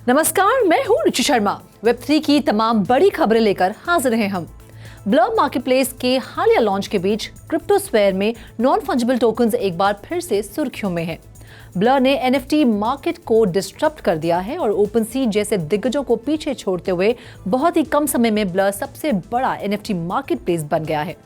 नमस्कार, मैं हूं रुचि शर्मा। वेब3 की तमाम बड़ी खबरें लेकर हाजिर हैं हम। ब्लर मार्केटप्लेस के हालिया लॉन्च के बीच क्रिप्टोस्फेयर में नॉन फंजिबल टोकन्स एक बार फिर से सुर्खियों में हैं। ब्लर ने एनएफटी मार्केट को डिस्टर्ब कर दिया है और ओपनसी जैसे दिग्गजों को पीछे छोड़ते हुए बहुत ही कम समय में ब्लर सबसे बड़ा एनएफटी मार्केटप्लेस बन गया है।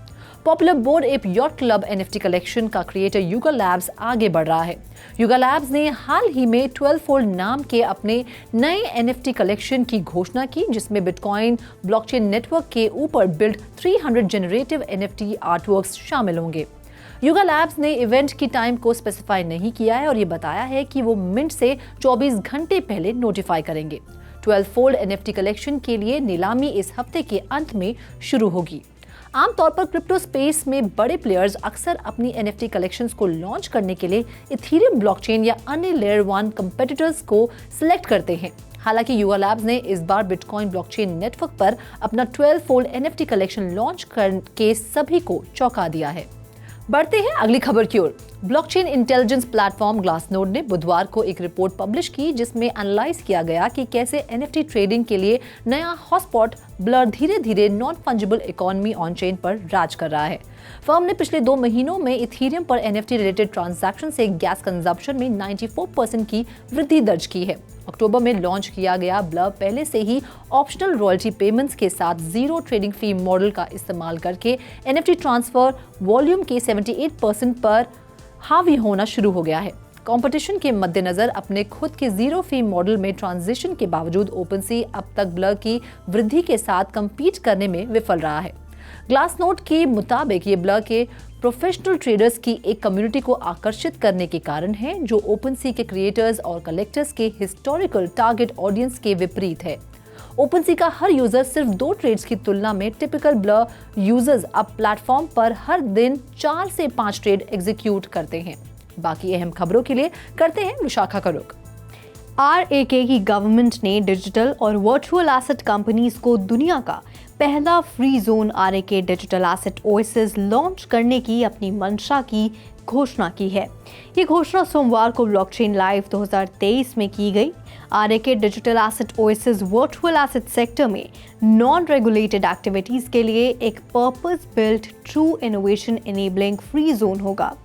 Popular board app yacht club NFT collection का क्रिएटर युगा लैब्स आगे बढ़ रहा है। युगा लैब्स ने हाल ही में 12fold नाम के अपने नए एनएफटी कलेक्शन की घोषणा की, जिसमें बिटकॉइन ब्लॉकचेन नेटवर्क के ऊपर बिल्ड 300 जनरेटिव एनएफटी आर्टवर्क्स शामिल होंगे। युगा लैब्स ने इवेंट की टाइम को स्पेसिफाई नहीं किया है और ये बताया है कि वो मिंट से 24 घंटे पहले नोटिफाई करेंगे। 12fold एनएफटी कलेक्शन के लिए नीलामी इस हफ्ते के अंत में शुरू होगी। आमतौर पर क्रिप्टो स्पेस में बड़े प्लेयर्स अक्सर अपनी एनएफटी कलेक्शंस को लॉन्च करने के लिए इथेरियम ब्लॉकचेन या अन्य लेयर 1 कंपेटिटर्स को सिलेक्ट करते हैं। हालांकि युगा लैब्स ने इस बार बिटकॉइन ब्लॉकचेन नेटवर्क पर अपना 12fold एनएफटी कलेक्शन लॉन्च करके सभी को चौंका दिया है। बढ़ते हैं अगली खबर की ओर। ब्लॉकचेन इंटेलिजेंस प्लेटफॉर्म ग्लासनोड ने बुधवार को एक रिपोर्ट पब्लिश की, जिसमें एनालाइज किया गया कि कैसे एनएफटी ट्रेडिंग के लिए नया हॉटस्पॉट ब्लर धीरे धीरे non fungible economy on chain पर राज कर रहा है। फर्म ने पिछले 2 महीनों में इथेरियम पर एनएफटी रिलेटेड ट्रांजैक्शन से गैस कंजप्शन में 94% की वृद्धि दर्ज की है। अक्टूबर में लॉन्च किया गया ब्लर पहले से ही ऑप्शनल रॉयल्टी पेमेंट्स के साथ जीरो ट्रेडिंग फी मॉडल का इस्तेमाल करके एनएफटी ट्रांसफर वॉल्यूम के 78% पर हावी होना शुरू हो गया है। कंपटीशन के मद्देनजर अपने खुद के जीरो फी मॉडल में ट्रांजिशन के बावजूद ओपनसी अब तक ब्लर की वृद्धि के साथ कम्पीट करने में विफल रहा है। ग्लासनोड के मुताबिक ये ब्लर के प्रोफेशनल ट्रेडर्स की एक कम्युनिटी को आकर्षित करने के कारण है, जो ओपनसी के क्रिएटर्स और कलेक्टर्स के हिस्टोरिकल टारगेट ऑडियंस के विपरीत है। ओपनसी का हर यूजर सिर्फ 2 ट्रेड्स की तुलना में टिपिकल ब्लर यूजर्स अब प्लेटफॉर्म पर हर दिन 4 से 5 ट्रेड एग्जीक्यूट करते हैं। बाकी अहम खबरों के लिए करते हैं विशाखा का रुख। RAK की गवर्नमेंट ने डिजिटल और वर्चुअल एसेट कंपनीज को दुनिया का पहला free zone RAK digital asset oasis launch करने की अपनी मंशा की घोषणा की है। ये घोषणा सोमवार को ब्लॉकचेन लाइव 2023 में की गई। RAK digital asset oasis virtual asset sector में नॉन रेगुलेटेड एक्टिविटीज के लिए एक purpose built true innovation enabling free zone होगा।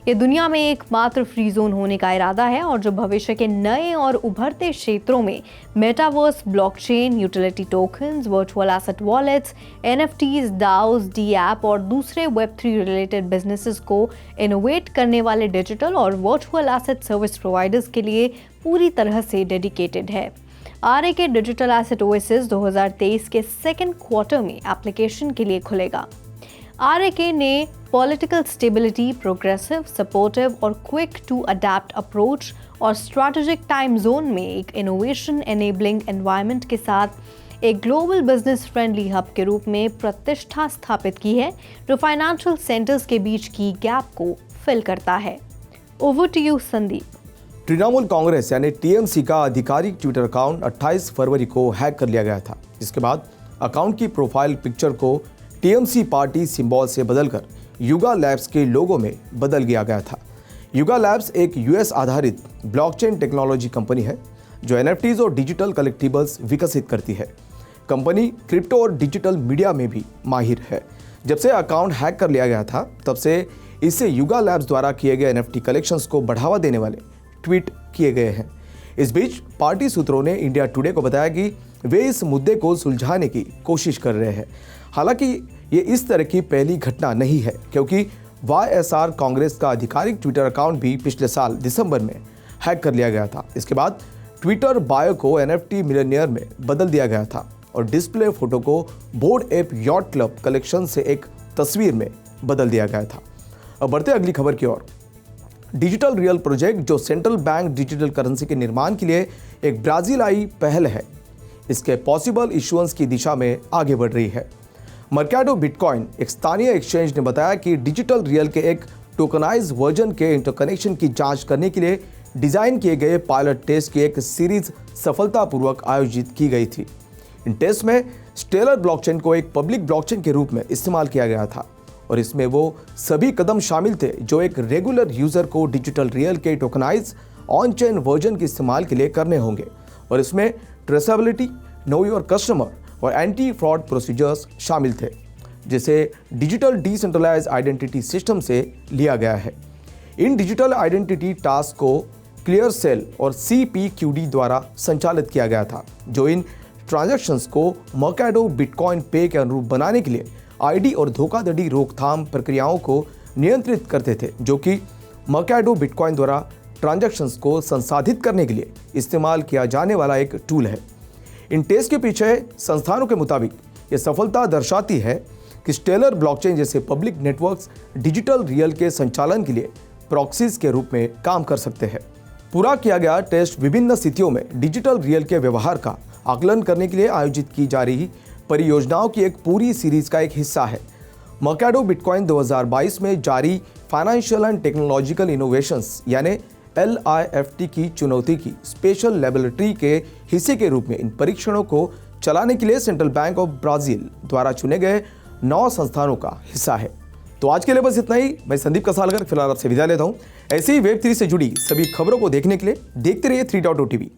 ये दुनिया में एकमात्र फ्री जोन होने का इरादा है और जो भविष्य के नए और उभरते क्षेत्रों में metaverse, blockchain, utility tokens, virtual asset wallets, NFTs, DAOs, DApp और दूसरे Web3 रिलेटेड बिजनेसेस को इनोवेट करने वाले डिजिटल और वर्चुअल एसेट सर्विस प्रोवाइडर्स के लिए पूरी तरह से डेडिकेटेड है। RAK डिजिटल एसेट ओएसिस 2023 के सेकेंड क्वार्टर में एप्लीकेशन के लिए खुलेगा। RAK ने पॉलिटिकल स्टेबिलिटी, प्रोग्रेसिव, सपोर्टिव और क्विक टू अडैप्ट अप्रोच और स्ट्रैटेजिक टाइम जोन में एक इनोवेशन एनेबलिंग एनवायरनमेंट के साथ एक ग्लोबल बिजनेस फ्रेंडली हब के रूप में प्रतिष्ठा स्थापित की है, जो फाइनेंशियल सेंटर्स के बीच की गैप को फिल करता है। Over to you Sandeep. Trinamool Congress यानी TMC का आधिकारिक ट्विटर अकाउंट 28 फरवरी को हैक कर लिया गया था। इसके बाद अकाउंट की प्रोफाइल पिक्चर को TMC पार्टी सिंबल से बदलकर युगा लैब्स के लोगो में बदल दिया गया था। युगा लैब्स एक US आधारित ब्लॉकचेन टेक्नोलॉजी कंपनी है जो NFTs और डिजिटल कलेक्टिबल्स विकसित करती है। कंपनी क्रिप्टो और डिजिटल मीडिया में भी माहिर है। जब से अकाउंट हैक कर लिया गया था, तब से इससे युगा लैब्स द्वारा किए गए NFT कलेक्शंस को बढ़ावा देने वाले ट्वीट किए गए हैं। इस बीच पार्टी सूत्रों ने इंडिया टुडे को बताया कि वे इस मुद्दे को सुलझाने की कोशिश कर रहे हैं। हालांकि ये इस तरह की पहली घटना नहीं है, क्योंकि YSR कांग्रेस का आधिकारिक ट्विटर अकाउंट भी पिछले साल दिसंबर में हैक कर लिया गया था। इसके बाद ट्विटर बायो को NFT मिलियनियर में बदल दिया गया था और डिस्प्ले फोटो को board app yacht club collection से एक तस्वीर में बदल दिया गया था। अब बढ़ते अगली खबर की ओर। डिजिटल रियल प्रोजेक्ट, जो सेंट्रल बैंक डिजिटल करेंसी के निर्माण के लिए एक ब्राजीलाई पहल है, इसके पॉसिबल इशुएंस की दिशा में आगे बढ़ रही है। मर्काडो बिटकॉइन, एक स्थानीय एक्सचेंज, ने बताया कि डिजिटल रियल के एक टोकनाइज वर्जन के इंटरकनेक्शन की जांच करने के लिए डिजाइन किए गए पायलट टेस्ट की एक सीरीज सफलतापूर्वक आयोजित की गई थी। इन टेस्ट में स्टेलर ब्लॉकचेन को एक पब्लिक ब्लॉकचेन के रूप में इस्तेमाल किया गया था और इसमें वो सभी कदम शामिल थे जो एक रेगुलर यूजर को डिजिटल रियल के टोकनाइज ऑन चेन वर्जन के इस्तेमाल के लिए करने होंगे और इसमें ट्रेसेबिलिटी, नो योर कस्टमर और एंटी फ्रॉड प्रोसीजर्स शामिल थे, जिसे डिजिटल डिसेंट्रलाइज आइडेंटिटी सिस्टम से लिया गया है। इन डिजिटल आइडेंटिटी टास्क को क्लियर सेल और CPQD द्वारा संचालित किया गया था, जो इन ट्रांजैक्शंस को मर्केडो बिटकॉइन पे के अनुरूप बनाने के लिए आईडी और धोखाधड़ी रोकथाम प्रक्रियाओं को नियंत्रित करते थे, जो कि मर्केडो बिटकॉइन द्वारा ट्रांजैक्शंस को संसाधित करने के लिए इस्तेमाल किया जाने वाला एक टूल है। इन टेस्ट के पीछे संस्थानों के मुताबिक ये सफलता दर्शाती है कि स्टेलर ब्लॉकचेन जैसे पब्लिक नेटवर्क्स डिजिटल रियल के संचालन के लिए प्रॉक्सीज के रूप में काम कर सकते हैं। पूरा किया गया टेस्ट विभिन्न स्थितियों में डिजिटल रियल के व्यवहार का आकलन करने के लिए आयोजित की जा रही परियोजनाओं की एक पूरी सीरीज का एक हिस्सा है। मर्केडो बिटकॉइन 2022 में जारी फाइनेंशियल एंड टेक्नोलॉजिकल इनोवेशंस यानी LIFT की चुनौती की स्पेशल लेबोरेटरी के हिस्से के रूप में इन परीक्षणों को चलाने के लिए सेंट्रल बैंक ऑफ ब्राजील द्वारा चुने गए 9 संस्थानों का हिस्सा है। तो आज के लिए बस इतना ही। मैं संदीप कसालकर फिलहाल आपसे विदा लेता हूं। ऐसे ही वेब3 से जुड़ी सभी खबरों को देखने के लिए देखते रहिए 3.0 TV।